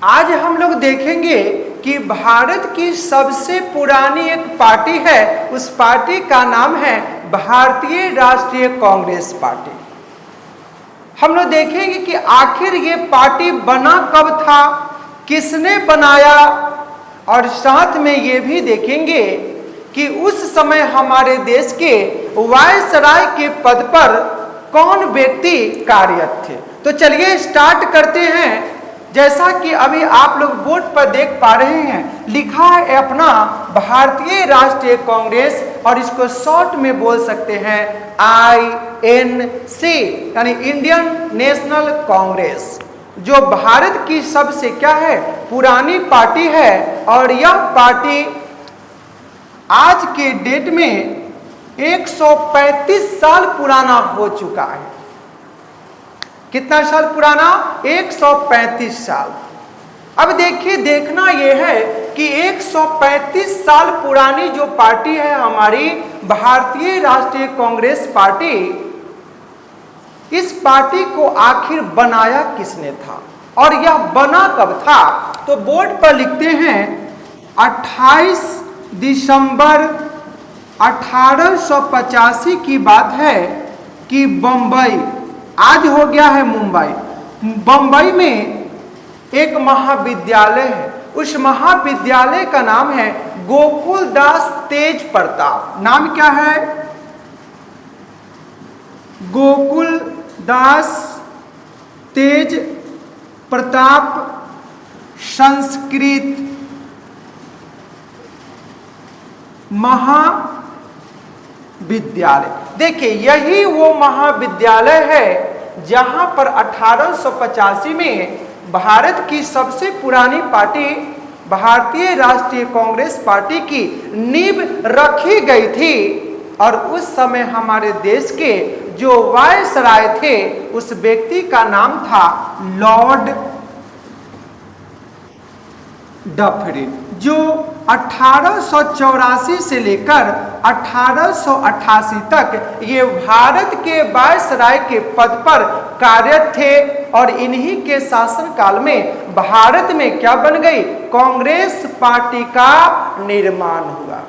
आज हम लोग देखेंगे कि भारत की सबसे पुरानी एक पार्टी है, उस पार्टी का नाम है भारतीय राष्ट्रीय कांग्रेस पार्टी। हम लोग देखेंगे कि आखिर ये पार्टी बना कब था, किसने बनाया, और साथ में ये भी देखेंगे कि उस समय हमारे देश के वायसराय के पद पर कौन व्यक्ति कार्यरत थे। तो चलिए स्टार्ट करते हैं। जैसा कि अभी आप लोग बोर्ड पर देख पा रहे हैं, लिखा है अपना भारतीय राष्ट्रीय कांग्रेस, और इसको शॉर्ट में बोल सकते हैं INC, यानी इंडियन नेशनल कांग्रेस, जो भारत की सबसे क्या है, पुरानी पार्टी है। और यह पार्टी आज के डेट में 135 साल पुराना हो चुका है। कितना साल पुराना? 135 साल। अब देखिए, देखना यह है कि 135 साल पुरानी जो पार्टी है हमारी भारतीय राष्ट्रीय कांग्रेस पार्टी, इस पार्टी को आखिर बनाया किसने था और यह बना कब था। तो बोर्ड पर लिखते हैं 28 दिसंबर 1885 की बात है कि बम्बई, आज हो गया है मुंबई, बम्बई में एक महाविद्यालय है। उस महाविद्यालय का नाम है गोकुलदास तेज प्रताप। नाम क्या है? गोकुलदास तेज प्रताप संस्कृत महाविद्यालय। देखिए, यही वो महाविद्यालय है जहां पर 1885 में भारत की सबसे पुरानी पार्टी भारतीय राष्ट्रीय कांग्रेस पार्टी की नींव रखी गई थी। और उस समय हमारे देश के जो वायसराय थे, उस व्यक्ति का नाम था लॉर्ड डफरिन, जो 1884 से लेकर 1888 तक ये भारत के वायसराय के पद पर कार्यरत थे। और इन्हीं के शासनकाल में भारत में क्या बन गई? कांग्रेस पार्टी का निर्माण हुआ।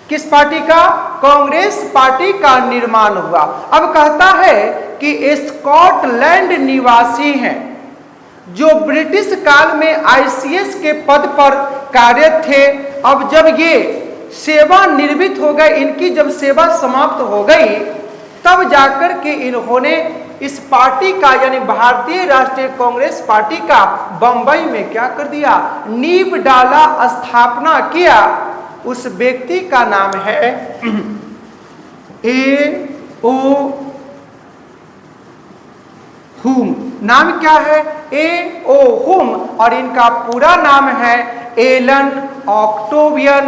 किस पार्टी का? कांग्रेस पार्टी का निर्माण हुआ। अब कहता है कि स्कॉटलैंड निवासी हैं जो ब्रिटिश काल में ICS के पद पर कार्यरत थे। अब जब ये सेवानिवृत्त हो गए, इनकी जब सेवा समाप्त हो गई, तब जाकर के इन्होंने इस पार्टी का, यानी भारतीय राष्ट्रीय कांग्रेस पार्टी का बंबई में क्या कर दिया? नींव डाला, स्थापना किया। उस व्यक्ति का नाम है A.O. हुम। नाम क्या है? A.O. हुम। और इनका पूरा नाम है एलन ऑक्टेवियन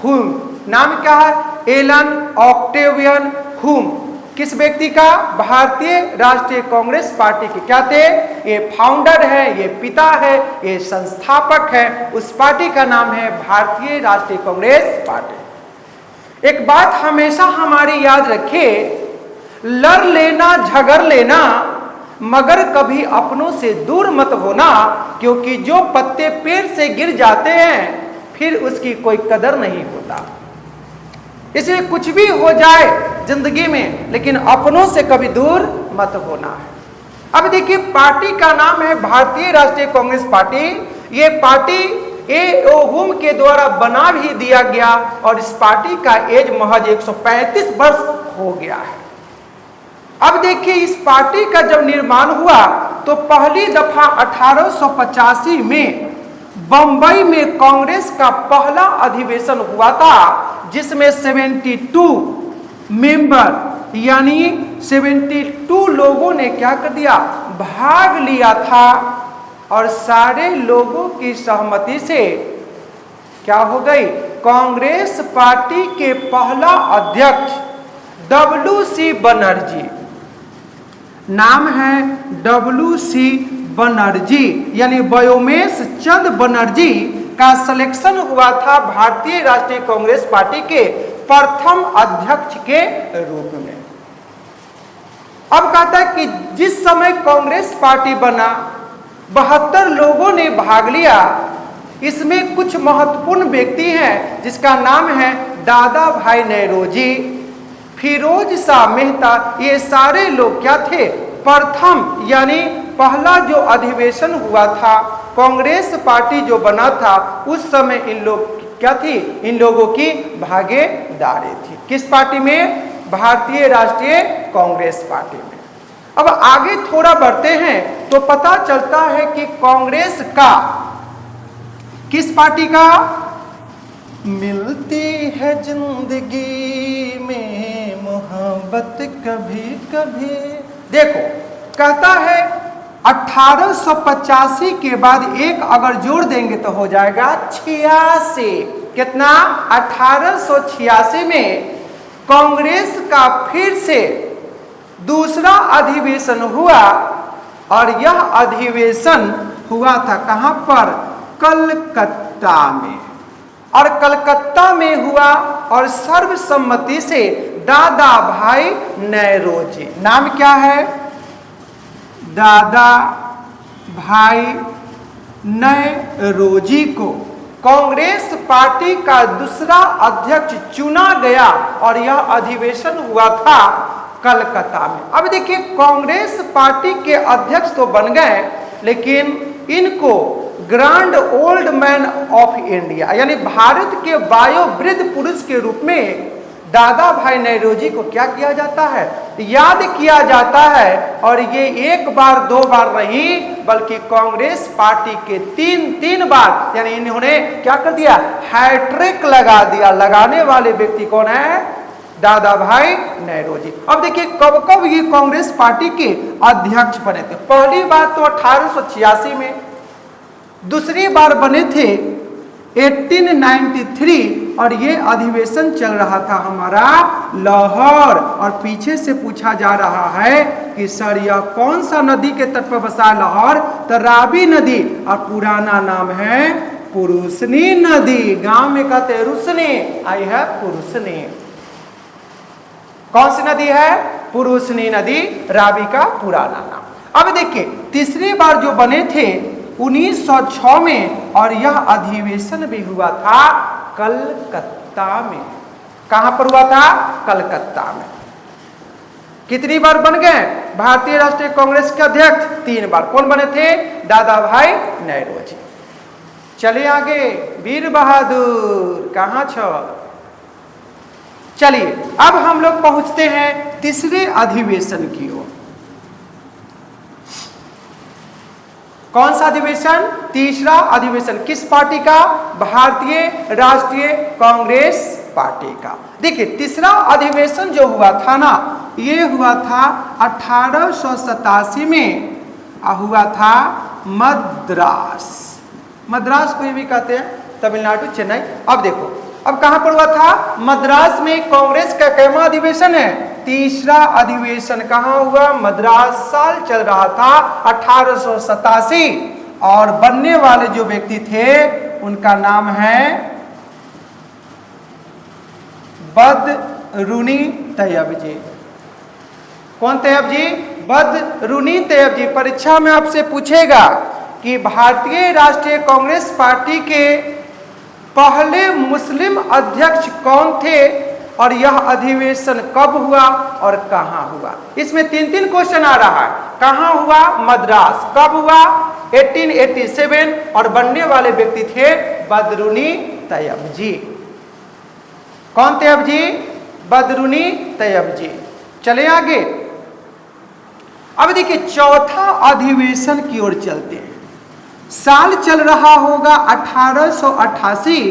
हुम। नाम क्या है? एलन ऑक्टेवियन हुम। किस व्यक्ति का? भारतीय राष्ट्रीय कांग्रेस पार्टी के क्या थे? ये फाउंडर है, ये पिता है, ये संस्थापक है। उस पार्टी का नाम है भारतीय राष्ट्रीय कांग्रेस पार्टी। एक बात हमेशा हमारी याद रखिए, लड़ लेना, झगड़ लेना, मगर कभी अपनों से दूर मत होना, क्योंकि जो पत्ते पेड़ से गिर जाते हैं फिर उसकी कोई कदर नहीं होता। इसलिए कुछ भी हो जाए जिंदगी में, लेकिन अपनों से कभी दूर मत होना है। अब देखिए, पार्टी का नाम है भारतीय राष्ट्रीय कांग्रेस पार्टी। ये पार्टी A.O. हुम के द्वारा बना भी दिया गया और इस पार्टी का एज महज 135 वर्ष हो गया है। अब देखिए, इस पार्टी का जब निर्माण हुआ तो पहली दफा 1885 में बंबई में कांग्रेस का पहला अधिवेशन हुआ था, जिसमें 72 मेंबर, यानी 72 लोगों ने क्या कर दिया? भाग लिया था। और सारे लोगों की सहमति से क्या हो गई? कांग्रेस पार्टी के पहला अध्यक्ष WC बनर्जी, नाम है WC बनर्जी, यानी व्योमेश चंद्र बनर्जी का सिलेक्शन हुआ था भारतीय राष्ट्रीय कांग्रेस पार्टी के प्रथम अध्यक्ष के रूप में। अब कहता है कि जिस समय कांग्रेस पार्टी बना 72 लोगों ने भाग लिया। इसमें कुछ महत्वपूर्ण व्यक्ति हैं जिसका नाम है दादा भाई नौरोजी, फिरोज शाह मेहता। ये सारे लोग क्या थे? प्रथम यानी पहला जो अधिवेशन हुआ था, कांग्रेस पार्टी जो बना था, उस समय इन लोग क्या थी? इन लोगों की भागीदारी थी। किस पार्टी में? भारतीय राष्ट्रीय कांग्रेस पार्टी में। अब आगे थोड़ा बढ़ते हैं तो पता चलता है कि कांग्रेस का, किस पार्टी का? मिलती है जिंदगी में मोहब्बत कभी कभी। देखो, कहता है 1885 के बाद एक अगर जोड़ देंगे तो हो जाएगा 86। कितना? 1886 में कांग्रेस का फिर से दूसरा अधिवेशन हुआ और यह अधिवेशन हुआ था कहां पर? कलकत्ता में। और कलकत्ता में हुआ और सर्वसम्मति से दादा भाई नौरोजी, नाम क्या है? दादा भाई नौरोजी को कांग्रेस पार्टी का दूसरा अध्यक्ष चुना गया और यह अधिवेशन हुआ था कलकत्ता में। अब देखिए, कांग्रेस पार्टी के अध्यक्ष तो बन गए, लेकिन इनको grand old man of India यानी भारत के वयोवृद्ध पुरुष के रूप में दादा भाई नौरोजी को क्या किया जाता है? याद किया जाता है। और ये एक बार दो बार नहीं, बल्कि कांग्रेस पार्टी के तीन बार, यानी इन्होंने क्या कर दिया? हैट्रिक लगा दिया। लगाने वाले व्यक्ति कौन है? दादा भाई नौरोजी। अब देखिए, कब कब ये कांग्रेस पार्टी के अध्यक्ष बने थे? पहली बार तो 1886 में, दूसरी बार बने थे 1893 और ये अधिवेशन चल रहा था हमारा लाहौर। और पीछे से पूछा जा रहा है कि सर यह कौन सा नदी के तट पर बसा है लाहौर? तो रावी नदी, और पुराना नाम है पुरुषनी नदी। गांव में कहते हैं रुसनी, आई है पुरुषनी। कौन सी नदी है? पुरुषनी नदी, रावी का पुराना नाम। अब देखिए, तीसरी बार जो बने थे 1906 में, और यह अधिवेशन भी हुआ था कलकत्ता में। कहां पर हुआ था? कलकत्ता में। कितनी बार बन गए भारतीय राष्ट्रीय कांग्रेस के अध्यक्ष? 3 बार। कौन बने थे? दादा भाई नौरोजी। चलिए आगे, वीर बहादुर कहां छो? चलिए अब हम लोग पहुंचते हैं तीसरे अधिवेशन की ओर। कौन सा अधिवेशन? तीसरा अधिवेशन। किस पार्टी का? भारतीय राष्ट्रीय कांग्रेस पार्टी का। देखिए, तीसरा अधिवेशन जो हुआ था ना, ये हुआ था 1887 में, हुआ था मद्रास। मद्रास को ये भी कहते हैं तमिलनाडु, चेन्नई। अब देखो, अब कहां पर हुआ था? मद्रास में। कांग्रेस का कैमा अधिवेशन है? तीसरा अधिवेशन। कहां हुआ? मद्रास। साल चल रहा था 1887 और बनने वाले जो व्यक्ति थे उनका नाम है बदरुनी तैयब जी। कौन तैयब जी? बदरुनी तैयब जी। परीक्षा में आपसे पूछेगा कि भारतीय राष्ट्रीय कांग्रेस पार्टी के पहले मुस्लिम अध्यक्ष कौन थे और यह अधिवेशन कब हुआ और कहां हुआ? इसमें 3 क्वेश्चन आ रहा है। कहां हुआ? मद्रास। कब हुआ? 1887। और बनने वाले व्यक्ति थे बदरुनी तैयब जी। कौन तैयब जी? बदरुनी तैयब जी। चले आगे। अब देखिए, चौथा अधिवेशन की ओर चलते हैं। साल चल रहा होगा 1888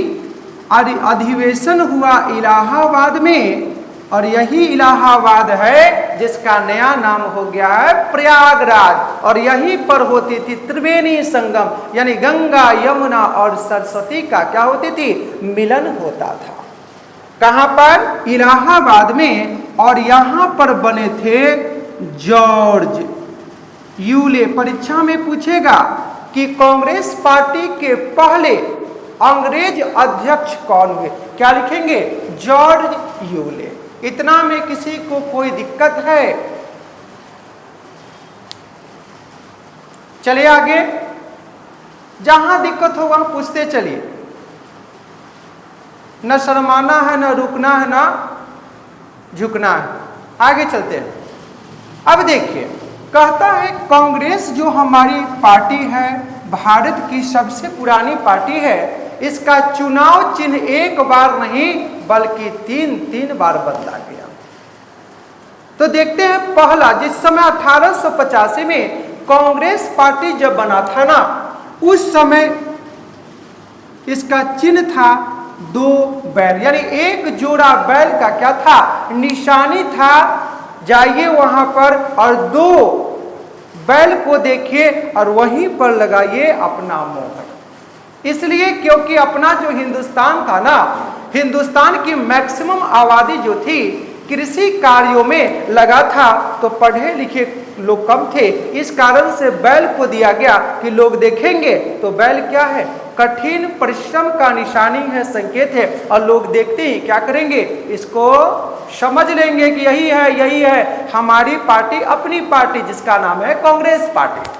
और अधिवेशन हुआ इलाहाबाद में, और यही इलाहाबाद है जिसका नया नाम हो गया है प्रयागराज। और यहीं पर होती थी त्रिवेणी संगम, यानी गंगा यमुना और सरस्वती का क्या होती थी? मिलन होता था। कहां पर? इलाहाबाद में। और यहां पर बने थे जॉर्ज यूले। परीक्षा में पूछेगा कि कांग्रेस पार्टी के पहले अंग्रेज अध्यक्ष कौन हुए? क्या लिखेंगे? George Yule. इतना में किसी को कोई दिक्कत है? चलिए आगे। जहां दिक्कत हो वहां पूछते चलिए, न शर्माना है, न रुकना है, न झुकना है। आगे चलते हैं। अब देखिए, कहता है कांग्रेस जो हमारी पार्टी है, भारत की सबसे पुरानी पार्टी है, इसका चुनाव चिन्ह एक बार नहीं बल्कि 3 बार बदला गया। तो देखते हैं, पहला जिस समय 1885 में कांग्रेस पार्टी जब बना था ना, उस समय इसका चिन्ह था 2 बैल, यानी एक जोड़ा बैल का क्या था, निशानी था। जाइए वहां पर और 2 बैल को देखिए और वहीं पर लगाइए अपना मोहर। इसलिए क्योंकि अपना जो हिंदुस्तान था ना, हिंदुस्तान की मैक्सिमम आबादी जो थी कृषि कार्यों में लगा था, तो पढ़े लिखे लोग कम थे। इस कारण से बैल को दिया गया कि लोग देखेंगे तो बैल क्या है, कठिन परिश्रम का निशानी है, संकेत है, और लोग देखते ही क्या करेंगे, इसको समझ लेंगे कि यही है हमारी पार्टी, अपनी पार्टी जिसका नाम है कांग्रेस पार्टी।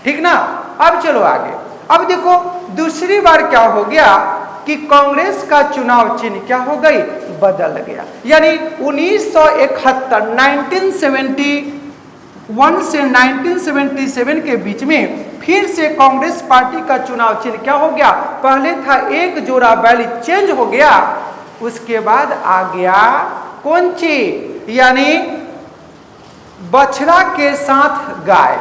ठीक ना। अब चलो आगे। अब देखो दूसरी बार क्या हो गया कि कांग्रेस का चुनाव चिन्ह क्या हो गई, बदल गया। यानी 1971 1971 से 1977 के बीच में फिर से कांग्रेस पार्टी का चुनाव चिन्ह क्या हो गया, पहले था एक जोड़ा बैल, चेंज हो गया। उसके बाद आ गया कौन चीज, यानी बछड़ा के साथ गाय,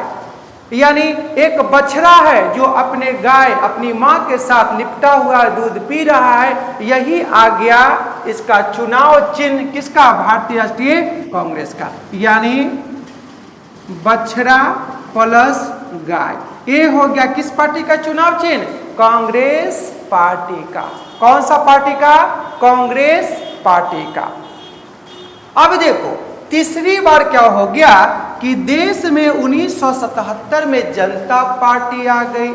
यानी एक बछड़ा है जो अपने गाय, अपनी मां के साथ लिपटा हुआ दूध पी रहा है, यही आ गया इसका चुनाव चिन्ह किसका, भारतीय राष्ट्रीय कांग्रेस का, यानी बछड़ा प्लस गाय। ये हो गया किस पार्टी का चुनाव चिन्ह, कांग्रेस पार्टी का। कौन सा पार्टी का, कांग्रेस पार्टी का। अब देखो तीसरी बार क्या हो गया कि देश में 1977 में जनता पार्टी आ गई,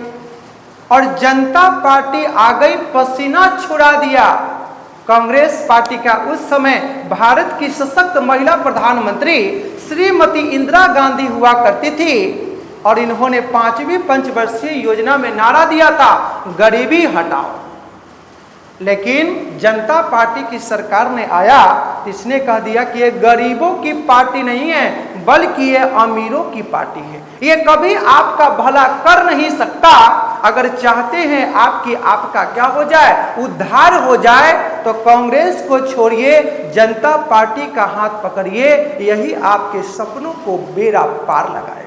और जनता पार्टी आ गई, पसीना छुड़ा दिया कांग्रेस पार्टी का। उस समय भारत की सशक्त महिला प्रधानमंत्री श्रीमती इंदिरा गांधी हुआ करती थी, और इन्होंने 5वीं पंचवर्षीय योजना में नारा दिया था, गरीबी हटाओ। लेकिन जनता पार्टी की सरकार ने आया, इसने कह दिया कि ये गरीबों की पार्टी नहीं है बल्कि ये अमीरों की पार्टी है, ये कभी आपका भला कर नहीं सकता। अगर चाहते हैं आपका क्या हो जाए, उद्धार हो जाए, तो कांग्रेस को छोड़िए, जनता पार्टी का हाथ पकड़िए, यही आपके सपनों को बेड़ा पार लगाएगा।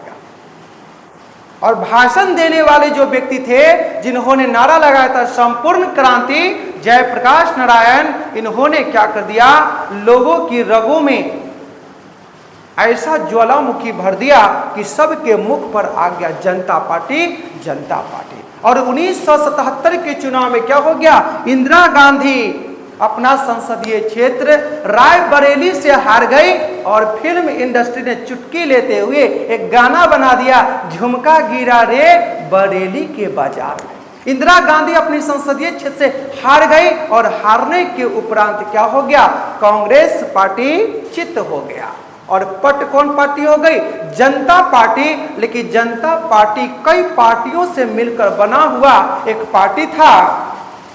और भाषण देने वाले जो व्यक्ति थे, जिन्होंने नारा लगाया था संपूर्ण क्रांति, जयप्रकाश नारायण, इन्होंने क्या कर दिया, लोगों की रगों में ऐसा ज्वालामुखी भर दिया कि सबके मुख पर आ गया जनता पार्टी, जनता पार्टी। और 1977 के चुनाव में क्या हो गया, इंदिरा गांधी अपना संसदीय क्षेत्र रायबरेली से हार गई, और फिल्म इंडस्ट्री ने चुटकी लेते हुए एक गाना बना दिया, झुमका गिरा रे बरेली के बाजार में। इंदिरा गांधी अपनी संसदीय क्षेत्र से हार गई, और हारने के उपरांत क्या हो गया, कांग्रेस पार्टी चित हो गया, और कौन पार्टी हो गई, जनता पार्टी। लेकिन जनता पार्टी कई पार्टियों से मिलकर बना हुआ एक पार्टी था,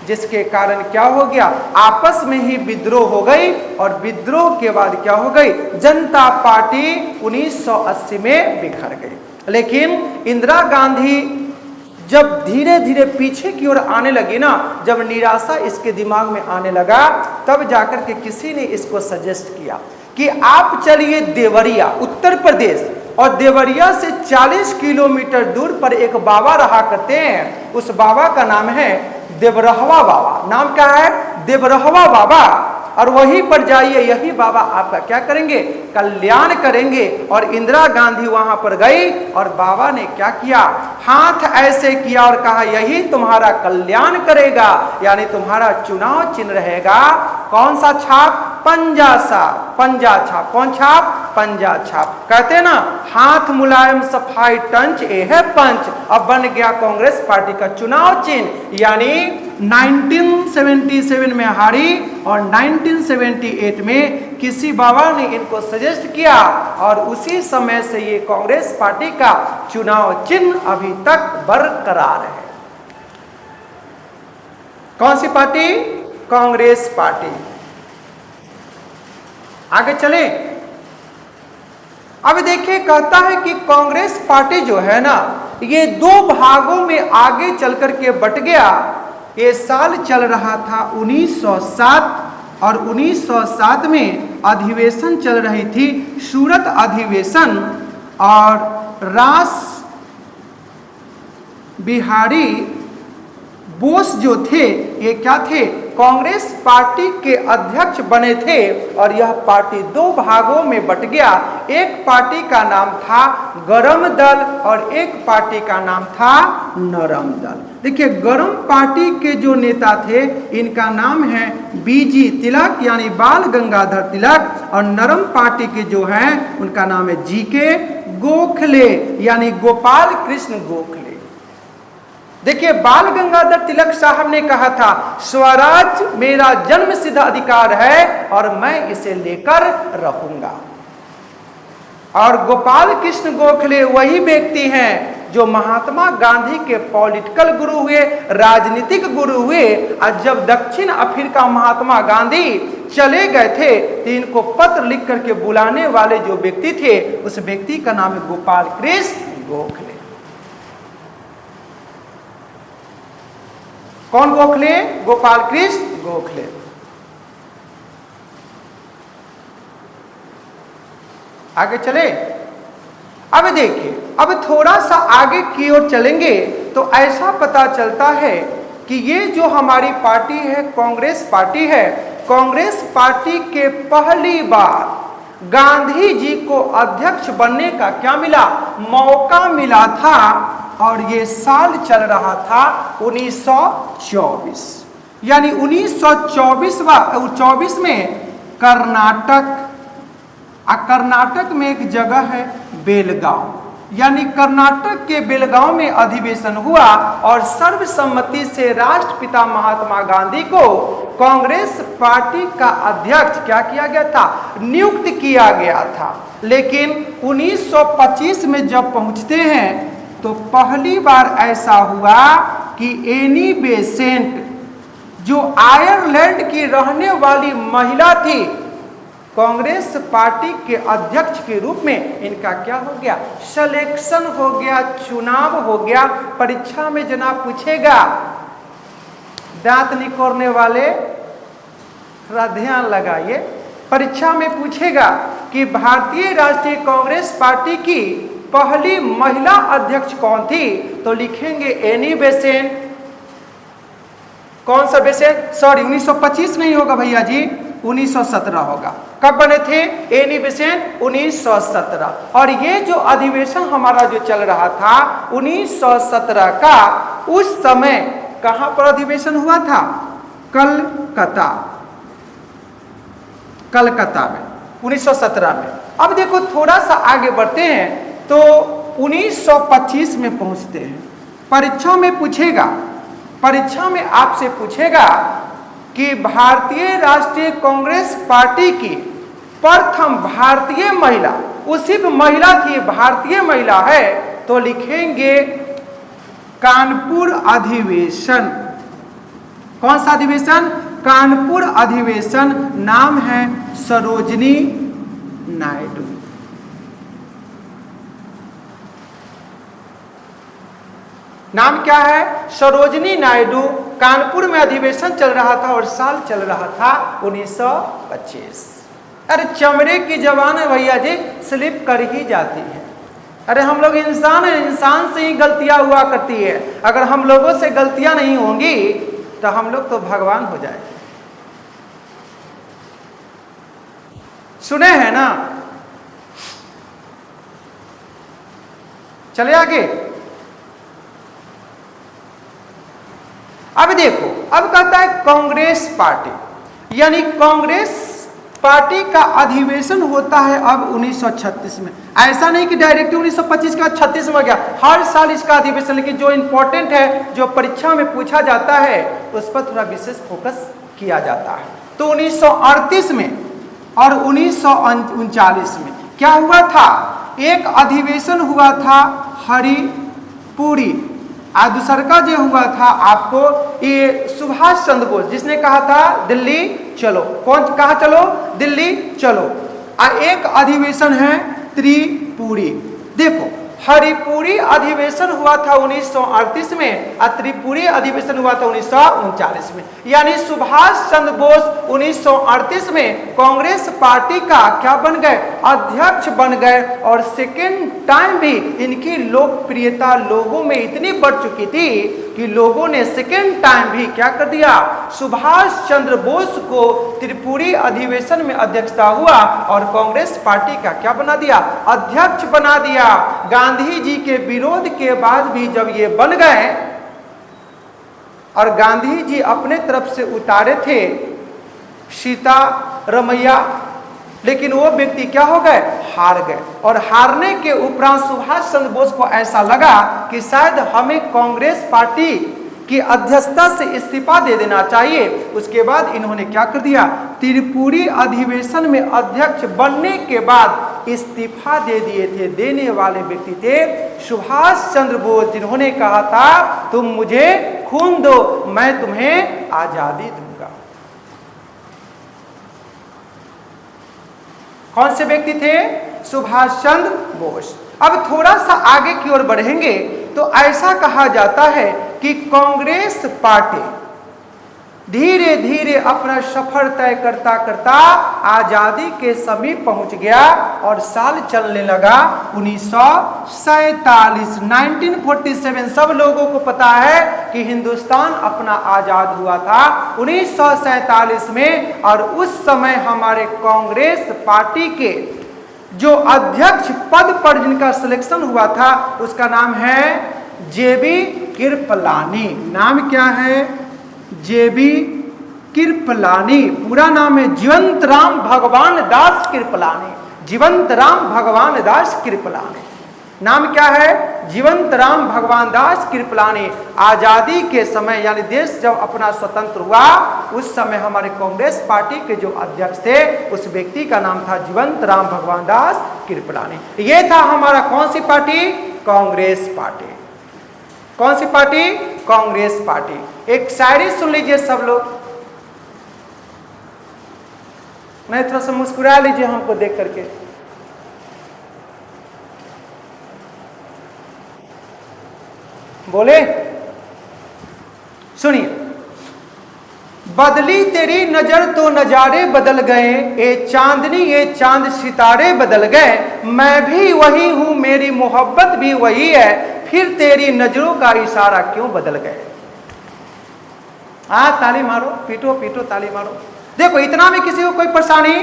जिसके कारण क्या हो गया, आपस में ही विद्रोह हो गई, और विद्रोह के बाद क्या हो गई, जनता पार्टी 1980 में बिखर गई। लेकिन इंदिरा गांधी जब धीरे धीरे पीछे की ओर आने लगी ना, जब निराशा इसके दिमाग में आने लगा, तब जाकर के किसी ने इसको सजेस्ट किया कि आप चलिए देवरिया, उत्तर प्रदेश, और देवरिया से 40 किलोमीटर दूर पर एक बाबा रहा करते हैं, उस बाबा का नाम है देवरहवा बाबा। नाम क्या है, देवरहवा बाबा। और वहीं पर जाइए, यही बाबा आपका क्या करेंगे, कल्याण करेंगे। और इंदिरा गांधी वहां पर गई, और बाबा ने क्या किया, हाथ ऐसे किया और कहा, यही तुम्हारा कल्याण करेगा, यानी तुम्हारा चुनाव चिन्ह रहेगा कौन सा छाप, पंजा छाप, पंजा छाप। कौन छाप, पंजा छाप। कहते ना, हाथ मुलायम सफाई टंच, ए है पंच। अब बन गया कांग्रेस पार्टी का चुनाव चिन्ह। यानी 1977 में हारी, और 1978 में किसी बाबा ने इनको सजेस्ट किया, और उसी समय से ये कांग्रेस पार्टी का चुनाव चिन्ह अभी तक बरकरार है। कौन सी पार्टी? कांग्रेस पार्टी। आगे चले। अब देखिए, कहता है कि कांग्रेस पार्टी जो है ना, ये दो भागों में आगे चल करके बट गया। ये साल चल रहा था 1907 और 1907 में अधिवेशन चल रही थी, सूरत अधिवेशन। और रास बिहारी बोस जो थे, ये क्या थे? कांग्रेस पार्टी के अध्यक्ष बने थे। और यह पार्टी दो भागों में बट गया। एक पार्टी का नाम था गरम दल और एक पार्टी का नाम था नरम दल। देखिए, गरम पार्टी के जो नेता थे, इनका नाम है बीजी तिलक यानी बाल गंगाधर तिलक। और नरम पार्टी के जो हैं, उनका नाम है जीके गोखले यानी गोपाल कृष्ण गोखले। देखिए, बाल गंगाधर तिलक साहब ने कहा था, स्वराज मेरा जन्म सिद्ध अधिकार है और मैं इसे लेकर रहूंगा। और गोपाल कृष्ण गोखले वही व्यक्ति हैं जो महात्मा गांधी के पॉलिटिकल गुरु हुए, राजनीतिक गुरु हुए। और जब दक्षिण अफ्रीका महात्मा गांधी चले गए थे, तो इनको पत्र लिख करके बुलाने वाले जो व्यक्ति थे, उस व्यक्ति का नाम है गोपाल कृष्ण गोखले। कौन गोखले? गोपाल कृष्ण गोखले। आगे चले। अब देखिए, अब थोड़ा सा आगे की ओर चलेंगे तो ऐसा पता चलता है कि ये जो हमारी पार्टी है, कांग्रेस पार्टी है, कांग्रेस पार्टी के पहली बार गांधी जी को अध्यक्ष बनने का क्या मिला? मौका मिला था। और ये साल चल रहा था 1924 यानी 1924 में कर्नाटक में एक जगह है बेलगांव, यानी कर्नाटक के बेलगांव में अधिवेशन हुआ। और सर्वसम्मति से राष्ट्रपिता महात्मा गांधी को कांग्रेस पार्टी का अध्यक्ष क्या किया गया था? नियुक्त किया गया था। लेकिन 1925 में जब पहुंचते हैं तो पहली बार ऐसा हुआ कि एनी बेसेंट, जो आयरलैंड की रहने वाली महिला थी, कांग्रेस पार्टी के अध्यक्ष के रूप में इनका क्या हो गया? सिलेक्शन हो गया, चुनाव हो गया। परीक्षा में जनाब पूछेगा, दांत निकोड़ने वाले थोड़ा ध्यान लगाइए, परीक्षा में पूछेगा कि भारतीय राष्ट्रीय कांग्रेस पार्टी की पहली महिला अध्यक्ष कौन थी? तो लिखेंगे एनी बेसेंट। कौन सा बेसेंट? सॉरी, 1925 नहीं होगा भैया जी, 1917 होगा। कब बने थे एनी बेसेंट? 1917। और ये जो अधिवेशन हमारा जो चल रहा था 1917 का, उस समय कहां पर अधिवेशन हुआ था? कलकत्ता में 1917 में। अब देखो, थोड़ा सा आगे बढ़ते हैं तो 1925 में पहुंचते हैं। परीक्षा में पूछेगा, परीक्षा में आपसे पूछेगा कि भारतीय राष्ट्रीय कांग्रेस पार्टी की प्रथम भारतीय महिला, वो सिर्फ महिला थी, भारतीय महिला है, तो लिखेंगे कानपुर अधिवेशन। कौन सा अधिवेशन? कानपुर अधिवेशन। नाम है सरोजनी नायडू। नाम क्या है? सरोजनी नायडू। कानपुर में अधिवेशन चल रहा था और साल चल रहा था 1925। अरे चमड़े की जबान है भैया जी, स्लिप कर ही जाती है। अरे हम लोग इंसान हैं, इंसान से ही गलतियां हुआ करती है। अगर हम लोगों से गलतियां नहीं होंगी तो हम लोग तो भगवान हो जाए। सुने हैं ना? चले आगे। अब देखो, अब कहता है कांग्रेस पार्टी, यानी कांग्रेस पार्टी का अधिवेशन होता है अब 1936 में। ऐसा नहीं कि डायरेक्ट 1925 का 36 में गया, हर साल इसका अधिवेशन। लेकिन जो इंपॉर्टेंट है, जो परीक्षा में पूछा जाता है, उस पर थोड़ा विशेष फोकस किया जाता है। तो 1938 में और 1939 में क्या हुआ था? एक अधिवेशन हुआ था हरिपुरी आज दूसरा का जो हुआ था आपको, ये सुभाष चंद्र बोस जिसने कहा था दिल्ली चलो। कौन कहा चलो? दिल्ली चलो। एक अधिवेशन है त्रिपुरी। देखो, हरिपुरी अधिवेशन हुआ था 1938 में और त्रिपुरी अधिवेशन हुआ था 1939 में। यानी सुभाष चंद्र बोस 1938 में कांग्रेस पार्टी का क्या बन गए? अध्यक्ष बन गए। और सेकेंड टाइम भी इनकी लोकप्रियता लोगों में इतनी बढ़ चुकी थी कि लोगों ने सेकेंड टाइम भी क्या कर दिया? सुभाष चंद्र बोस को त्रिपुरी अधिवेशन में अध्यक्षता हुआ और कांग्रेस पार्टी का क्या बना दिया? अध्यक्ष बना दिया। गांधी जी के विरोध के बाद भी जब ये बन गए और गांधी जी अपने तरफ से उतारे थे सीता रमैया, लेकिन वो व्यक्ति क्या हो गए? हार गए। और हारने के उपरांत सुभाष चंद्र बोस को ऐसा लगा कि शायद हमें कांग्रेस पार्टी की अध्यक्षता से इस्तीफा दे देना चाहिए। उसके बाद इन्होंने क्या कर दिया? त्रिपुरी अधिवेशन में अध्यक्ष बनने के बाद इस्तीफा दे दिए थे। देने वाले व्यक्ति थे सुभाष चंद्र बोस, जिन्होंने कहा था तुम मुझे खून दो, मैं तुम्हें आजादी दूंगा। कौन से व्यक्ति थे? सुभाष चंद्र बोस। अब थोड़ा सा आगे की ओर बढ़ेंगे तो ऐसा कहा जाता है कि कांग्रेस पार्टी धीरे धीरे अपना सफर तय करता करता आजादी के समीप पहुंच गया और साल चलने लगा 1947, 1947। सब लोगों को पता है कि हिंदुस्तान अपना आजाद हुआ था 1947 में। और उस समय हमारे कांग्रेस पार्टी के जो अध्यक्ष पद पर जिनका सिलेक्शन हुआ था उसका नाम है जेबी कृपलानी। नाम क्या है? जेबी कृपलानी। पूरा नाम है जीवंत राम भगवान दास कृपलानी। जीवंत राम भगवान दास कृपलानी। नाम क्या है? जीवंत राम भगवान दास कृपलानी। आजादी के समय यानी देश जब अपना स्वतंत्र हुआ उस समय हमारे कांग्रेस पार्टी के जो अध्यक्ष थे उस व्यक्ति का नाम था जीवंत राम भगवान दास कृपलानी। ये था हमारा कौन सी पार्टी? कांग्रेस पार्टी। कौन सी पार्टी? कांग्रेस पार्टी। एक शायरी सुन लीजिए सब लोग, नहीं थोड़ा सा मुस्कुरा लीजिए हमको देख करके। बोले, सुनिए। बदली तेरी नजर तो नजारे बदल गए, ये चांदनी ये चांद सितारे बदल गए। मैं भी वही हूं, मेरी मोहब्बत भी वही है, फिर तेरी नजरों का इशारा क्यों बदल गए। ताली मारो, पीटो पीटो, ताली मारो। देखो, इतना में किसी को कोई परेशानी?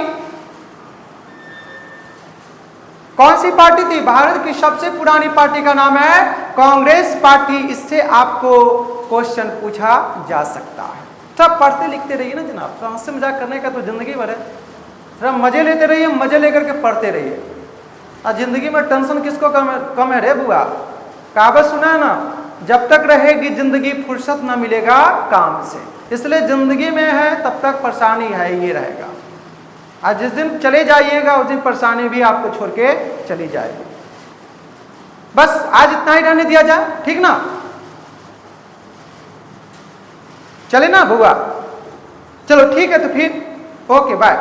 कौन सी पार्टी थी? भारत की सबसे पुरानी पार्टी का नाम है कांग्रेस पार्टी। इससे आपको क्वेश्चन पूछा जा सकता है। सब पढ़ते लिखते रहिए ना जनाब, तो हंसी मजाक करने का तो जिंदगी भर है। थोड़ा मजे लेते रहिए, मजे लेकर के पढ़ते रहिए। और जिंदगी में टेंशन किसको कम है रे बुआ? कहावत सुना है ना, जब तक रहेगी जिंदगी फुर्सत न मिलेगा काम से। इसलिए जिंदगी में है तब तक परेशानी है, ये रहेगा। आज जिस दिन चले जाइएगा उस दिन परेशानी भी आपको छोड़ के चली जाएगी। बस आज इतना ही रहने दिया जाए, ठीक ना? चले ना बुआ? चलो ठीक है, तो फिर ओके बाय।